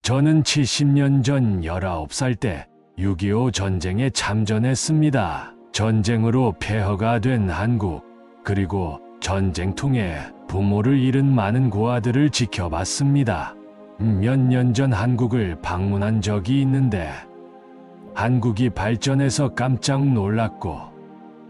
저는 70년 전 19살 때 6.25 전쟁에 참전했습니다. 전쟁으로 폐허가 된 한국, 그리고 전쟁 통해 부모를 잃은 많은 고아들을 지켜봤습니다. 몇 년 전 한국을 방문한 적이 있는데 한국이 발전해서 깜짝 놀랐고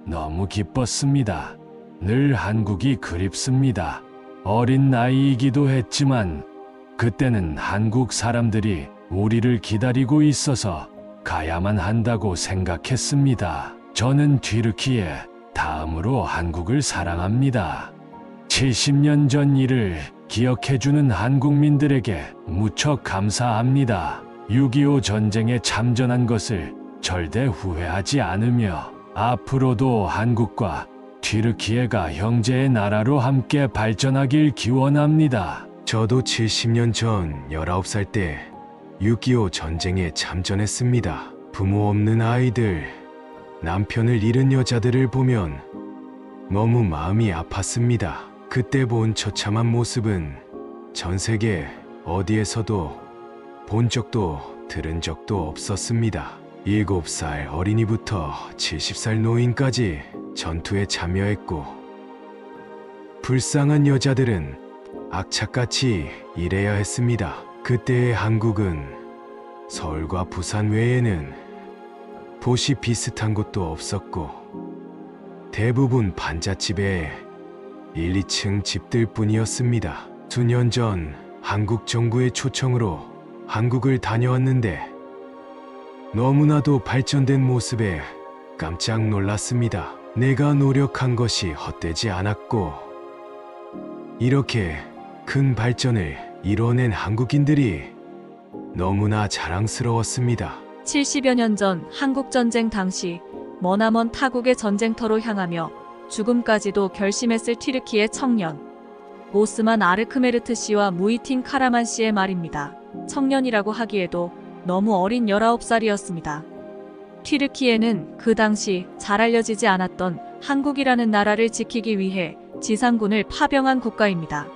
너무 기뻤습니다. 늘 한국이 그립습니다. 어린 나이이기도 했지만 그때는 한국 사람들이 우리를 기다리고 있어서 가야만 한다고 생각했습니다. 저는 튀르키예, 다음으로 한국을 사랑합니다. 70년 전 일을 기억해주는 한국민들에게 무척 감사합니다. 6.25 전쟁에 참전한 것을 절대 후회하지 않으며 앞으로도 한국과 튀르키예가 형제의 나라로 함께 발전하길 기원합니다. 저도 70년 전 19살 때 6.25 전쟁에 참전했습니다. 부모 없는 아이들, 남편을 잃은 여자들을 보면 너무 마음이 아팠습니다. 그때 본 처참한 모습은 전 세계 어디에서도 본 적도 들은 적도 없었습니다. 7살 어린이부터 70살 노인까지 전투에 참여했고, 불쌍한 여자들은 악착같이 일해야 했습니다. 그때의 한국은 서울과 부산 외에는 도시 비슷한 곳도 없었고, 대부분 반잣집에 1, 2층 집들 뿐이었습니다. 수년 전 한국 정부의 초청으로 한국을 다녀왔는데 너무나도 발전된 모습에 깜짝 놀랐습니다. 내가 노력한 것이 헛되지 않았고, 이렇게 큰 발전을 이뤄낸 한국인들이 너무나 자랑스러웠습니다. 70여 년 전 한국전쟁 당시 머나먼 타국의 전쟁터로 향하며 죽음까지도 결심했을 튀르키예 청년 오스만 아르크메르트 씨와 무이틴 카라만 씨의 말입니다. 청년이라고 하기에도 너무 어린 19살이었습니다. 튀르키예는 그 당시 잘 알려지지 않았던 한국이라는 나라를 지키기 위해 지상군을 파병한 국가입니다.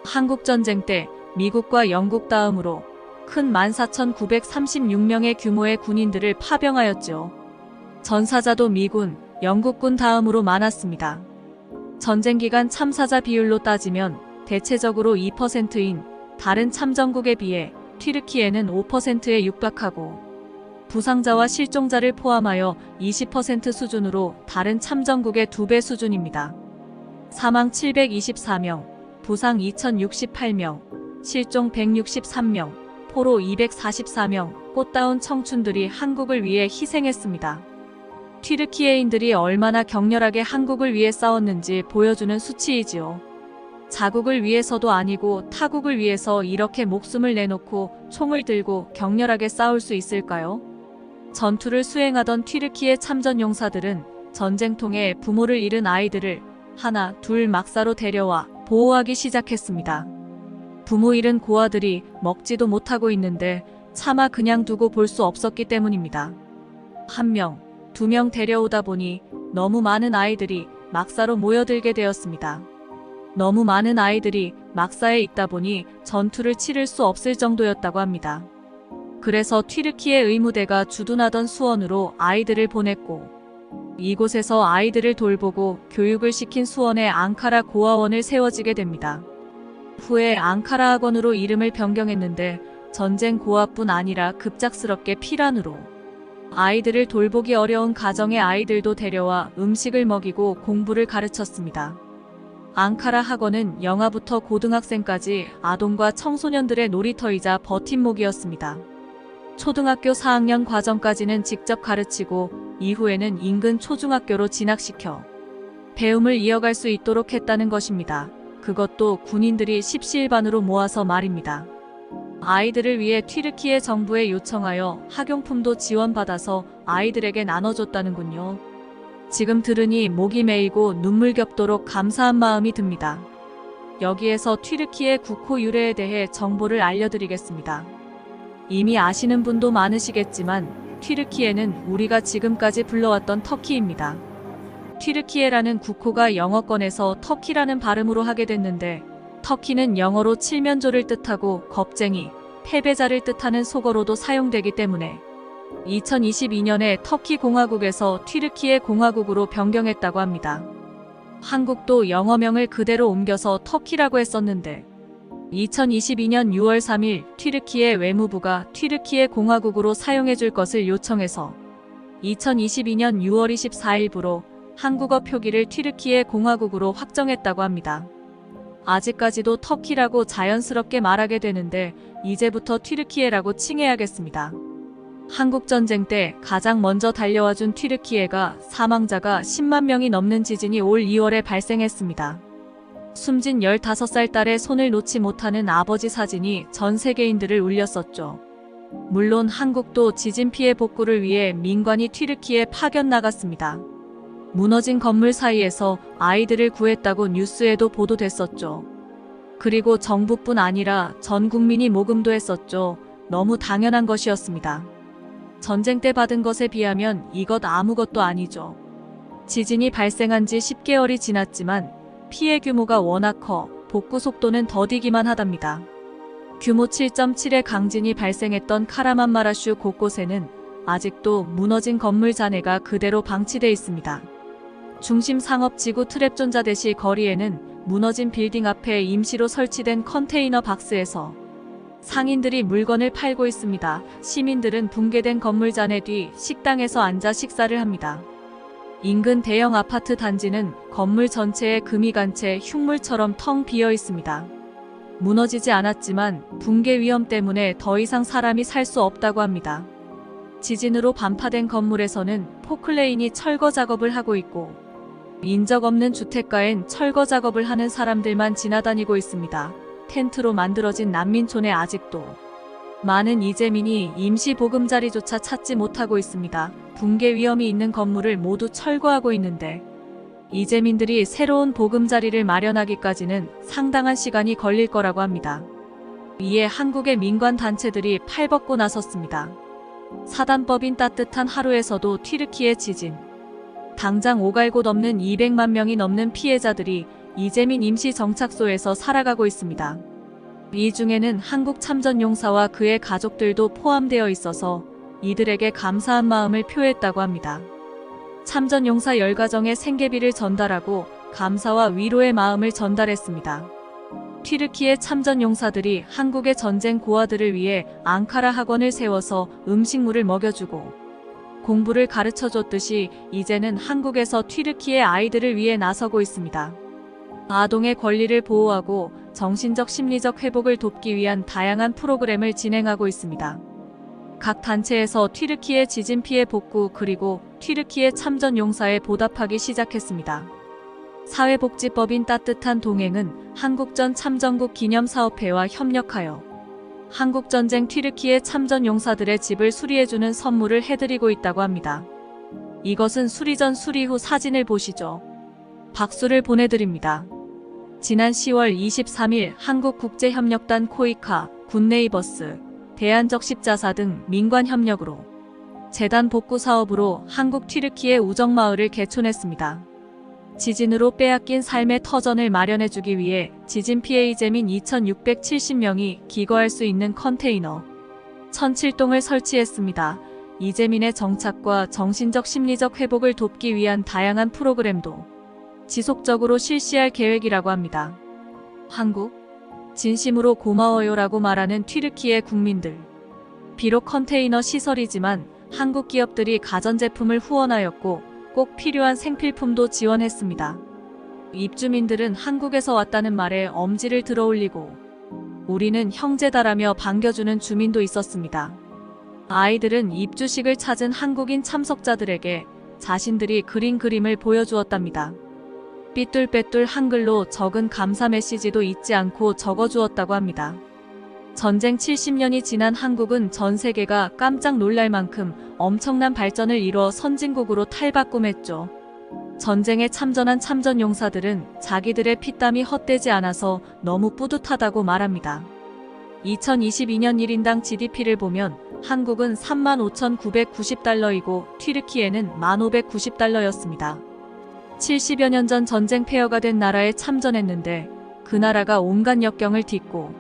한국전쟁 때 미국과 영국 다음으로 큰 14,936명의 규모의 군인들을 파병하였죠. 전사자도 미군, 영국군 다음으로 많았습니다. 전쟁 기간 참사자 비율로 따지면 대체적으로 2%인 다른 참전국에 비해 튀르키예는 5%에 육박하고, 부상자와 실종자를 포함하여 20% 수준으로 다른 참전국의 2배 수준입니다. 사망 724명, 부상 2,068명, 실종 163명, 포로 244명, 꽃다운 청춘들이 한국을 위해 희생했습니다. 튀르키예인들이 얼마나 격렬하게 한국을 위해 싸웠는지 보여주는 수치이지요. 자국을 위해서도 아니고 타국을 위해서 이렇게 목숨을 내놓고 총을 들고 격렬하게 싸울 수 있을까요? 전투를 수행하던 튀르키예 참전 용사들은 전쟁통에 부모를 잃은 아이들을 하나, 둘 막사로 데려와 보호하기 시작했습니다. 부모 잃은 고아들이 먹지도 못하고 있는데 차마 그냥 두고 볼 수 없었기 때문입니다. 1명, 2명 데려오다 보니 너무 많은 아이들이 막사로 모여들게 되었습니다. 너무 많은 아이들이 막사에 있다 보니 전투를 치를 수 없을 정도였다고 합니다. 그래서 튀르키예 의무대가 주둔하던 수원으로 아이들을 보냈고, 이곳에서 아이들을 돌보고 교육을 시킨 수원에 앙카라 고아원을 세워지게 됩니다. 후에 앙카라 학원으로 이름을 변경했는데 전쟁 고아뿐 아니라 급작스럽게 피란으로 아이들을 돌보기 어려운 가정의 아이들도 데려와 음식을 먹이고 공부를 가르쳤습니다. 앙카라 학원은 영아부터 고등학생까지 아동과 청소년들의 놀이터이자 버팀목이었습니다. 초등학교 4학년 과정까지는 직접 가르치고 이후에는 인근 초중학교로 진학시켜 배움을 이어갈 수 있도록 했다는 것입니다. 그것도 군인들이 십시일반으로 모아서 말입니다. 아이들을 위해 튀르키예 정부에 요청하여 학용품도 지원받아서 아이들에게 나눠줬다는군요. 지금 들으니 목이 메이고 눈물겹도록 감사한 마음이 듭니다. 여기에서 튀르키예 국호 유래에 대해 정보를 알려드리겠습니다. 이미 아시는 분도 많으시겠지만 튀르키예는 우리가 지금까지 불러왔던 터키입니다. 튀르키예라는 국호가 영어권에서 터키라는 발음으로 하게 됐는데, 터키는 영어로 칠면조를 뜻하고 겁쟁이, 패배자를 뜻하는 속어로도 사용되기 때문에 2022년에 터키 공화국에서 튀르키예 공화국으로 변경했다고 합니다. 한국도 영어명을 그대로 옮겨서 터키라고 했었는데 2022년 6월 3일 튀르키예 외무부가 튀르키예 공화국으로 사용해줄 것을 요청해서 2022년 6월 24일부로 한국어 표기를 튀르키예 공화국으로 확정했다고 합니다. 아직까지도 터키라고 자연스럽게 말하게 되는데 이제부터 튀르키예라고 칭해야겠습니다. 한국전쟁 때 가장 먼저 달려와준 튀르키예가 사망자가 10만 명이 넘는 지진이 올 2월에 발생했습니다. 숨진 15살 딸의 손을 놓지 못하는 아버지 사진이 전 세계인들을 울렸었죠. 물론 한국도 지진 피해 복구를 위해 민관이 튀르키예에 파견 나갔습니다. 무너진 건물 사이에서 아이들을 구했다고 뉴스에도 보도됐었죠. 그리고 정부뿐 아니라 전 국민이 모금도 했었죠. 너무 당연한 것이었습니다. 전쟁 때 받은 것에 비하면 이것 아무것도 아니죠. 지진이 발생한 지 10개월이 지났지만 피해 규모가 워낙 커 복구 속도는 더디기만 하답니다. 규모 7.7의 강진이 발생했던 카라만마라슈 곳곳에는 아직도 무너진 건물 잔해가 그대로 방치돼 있습니다. 중심 상업지구 트랩존자대시 거리에는 무너진 빌딩 앞에 임시로 설치된 컨테이너 박스에서 상인들이 물건을 팔고 있습니다. 시민들은 붕괴된 건물 잔해 뒤 식당에서 앉아 식사를 합니다. 인근 대형 아파트 단지는 건물 전체에 금이 간 채 흉물처럼 텅 비어 있습니다. 무너지지 않았지만 붕괴 위험 때문에 더 이상 사람이 살 수 없다고 합니다. 지진으로 반파된 건물에서는 포클레인이 철거 작업을 하고 있고 인적 없는 주택가엔 철거 작업을 하는 사람들만 지나다니고 있습니다. 텐트로 만들어진 난민촌에 아직도 많은 이재민이 임시 보금자리조차 찾지 못하고 있습니다. 붕괴 위험이 있는 건물을 모두 철거하고 있는데 이재민들이 새로운 보금자리를 마련하기까지는 상당한 시간이 걸릴 거라고 합니다. 이에 한국의 민관 단체들이 팔벗고 나섰습니다. 사단법인 따뜻한 하루에서도 튀르키예 지진. 당장 오갈 곳 없는 200만 명이 넘는 피해자들이 이재민 임시 정착소에서 살아가고 있습니다. 이 중에는 한국 참전용사와 그의 가족들도 포함되어 있어서 이들에게 감사한 마음을 표했다고 합니다. 참전용사 10가정의 생계비를 전달하고 감사와 위로의 마음을 전달했습니다. 튀르키예 참전용사들이 한국의 전쟁 고아들을 위해 앙카라 학원을 세워서 음식물을 먹여주고 공부를 가르쳐줬듯이 이제는 한국에서 튀르키예 아이들을 위해 나서고 있습니다. 아동의 권리를 보호하고 정신적 심리적 회복을 돕기 위한 다양한 프로그램을 진행하고 있습니다. 각 단체에서 튀르키예 지진 피해 복구 그리고 튀르키예 참전 용사에 보답하기 시작했습니다. 사회복지법인 따뜻한 동행은 한국전 참전국 기념사업회와 협력하여 한국전쟁 튀르키예 참전 용사들의 집을 수리해주는 선물을 해드리고 있다고 합니다. 이것은 수리 전 수리 후 사진을 보시죠. 박수를 보내드립니다. 지난 10월 23일 한국국제협력단 코이카, 굿네이버스, 대한적십자사 등 민관 협력으로 재단 복구 사업으로 한국 튀르키예 우정마을을 개촌했습니다. 지진으로 빼앗긴 삶의 터전을 마련해주기 위해 지진 피해 이재민 2,670명이 기거할 수 있는 컨테이너 1,007동을 설치했습니다. 이재민의 정착과 정신적 심리적 회복을 돕기 위한 다양한 프로그램도 지속적으로 실시할 계획이라고 합니다. 한국, 진심으로 고마워요라고 말하는 튀르키예 국민들. 비록 컨테이너 시설이지만 한국 기업들이 가전제품을 후원하였고 꼭 필요한 생필품도 지원했습니다. 입주민들은 한국에서 왔다는 말에 엄지를 들어올리고 우리는 형제다라며 반겨주는 주민도 있었습니다. 아이들은 입주식을 찾은 한국인 참석자들에게 자신들이 그린 그림을 보여주었답니다. 삐뚤빼뚤 한글로 적은 감사 메시지도 잊지 않고 적어주었다고 합니다. 전쟁 70년이 지난 한국은 전 세계가 깜짝 놀랄 만큼 엄청난 발전을 이뤄 선진국으로 탈바꿈했죠. 전쟁에 참전한 참전용사들은 자기들의 피땀이 헛되지 않아서 너무 뿌듯하다고 말합니다. 2022년 1인당 GDP를 보면 한국은 35,990달러이고 튀르키예는 1,590달러였습니다. 70여 년 전 전쟁 폐허가 된 나라에 참전했는데 그 나라가 온갖 역경을 딛고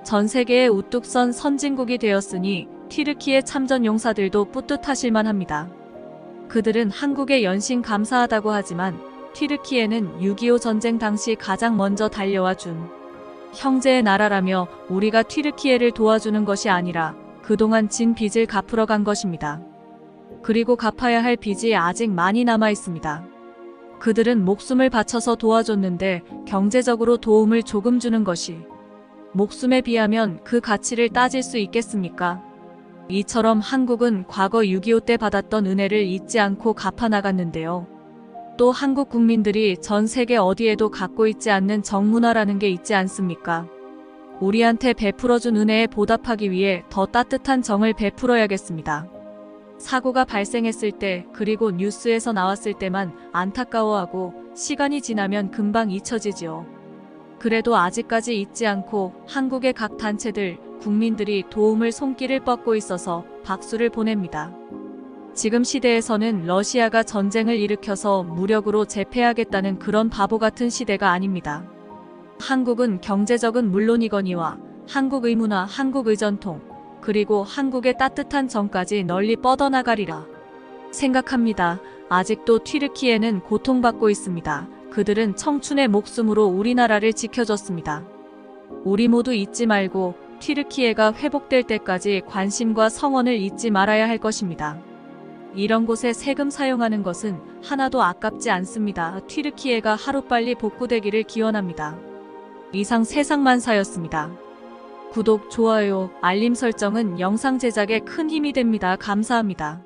전 세계에 우뚝 선 선진국이 되었으니 튀르키예 참전 용사들도 뿌듯하실만 합니다. 그들은 한국에 연신 감사하다고 하지만 튀르키예는 6.25 전쟁 당시 가장 먼저 달려와 준 형제의 나라라며 우리가 튀르키예를 도와주는 것이 아니라 그동안 진 빚을 갚으러 간 것입니다. 그리고 갚아야 할 빚이 아직 많이 남아 있습니다. 그들은 목숨을 바쳐서 도와줬는데 경제적으로 도움을 조금 주는 것이 목숨에 비하면 그 가치를 따질 수 있겠습니까? 이처럼 한국은 과거 6.25 때 받았던 은혜를 잊지 않고 갚아나갔는데요. 또 한국 국민들이 전 세계 어디에도 갖고 있지 않는 정문화라는 게 있지 않습니까? 우리한테 베풀어준 은혜에 보답하기 위해 더 따뜻한 정을 베풀어야겠습니다. 사고가 발생했을 때 그리고 뉴스에서 나왔을 때만 안타까워하고 시간이 지나면 금방 잊혀지지요. 그래도 아직까지 잊지 않고 한국의 각 단체들, 국민들이 도움을 손길을 뻗고 있어서 박수를 보냅니다. 지금 시대에서는 러시아가 전쟁을 일으켜서 무력으로 제패하겠다는 그런 바보 같은 시대가 아닙니다. 한국은 경제적은 물론이거니와 한국의 문화, 한국의 전통, 그리고 한국의 따뜻한 정까지 널리 뻗어나가리라 생각합니다. 아직도 튀르키예는 고통받고 있습니다. 그들은 청춘의 목숨으로 우리나라를 지켜줬습니다. 우리 모두 잊지 말고 튀르키예가 회복될 때까지 관심과 성원을 잊지 말아야 할 것입니다. 이런 곳에 세금 사용하는 것은 하나도 아깝지 않습니다. 튀르키예가 하루빨리 복구되기를 기원합니다. 이상 세상만사였습니다. 구독, 좋아요, 알림 설정은 영상 제작에 큰 힘이 됩니다. 감사합니다.